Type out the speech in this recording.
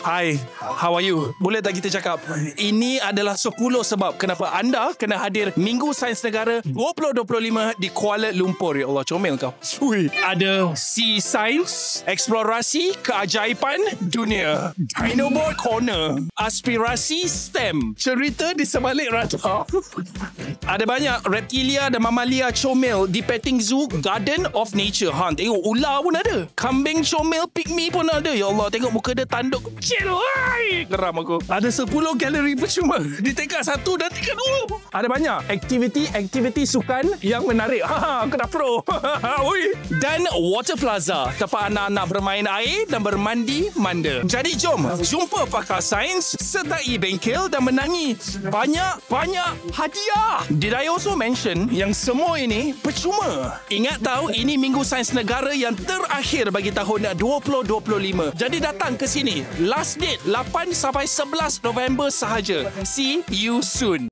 Hi, how are you? Boleh tak kita cakap? Ini adalah 10 sebab kenapa anda kena hadir Minggu Sains Negara 2025 di Kuala Lumpur. Ya Allah, comel kau. Ui, ada Sea Science, eksplorasi keajaiban dunia, Dinoboard Corner, aspirasi STEM, cerita di sebalik rata. Ada banyak reptilia dan mamalia comel di petting zoo Garden of Nature. Tengok ular pun ada. Kambing comel pygmy pun ada. Ya Allah, tengok muka dia tanduk kecil. Geram aku. Ada 10 galeri percuma di tingkat 1 dan tingkat 2. Ada banyak aktiviti sukan yang menarik. Aku dah pro. Dan Water Plaza, tempat anak-anak bermain air dan bermandi manda. Jadi jom jumpa pakar sains, sertai bengkel dan menangi banyak hadiah. Did I also mention yang semua ini percuma? Ingat tahu, ini Minggu Sains Negara yang terakhir bagi tahun 2025. Jadi datang ke sini. Last date 8 sampai 11 November sahaja. See you soon.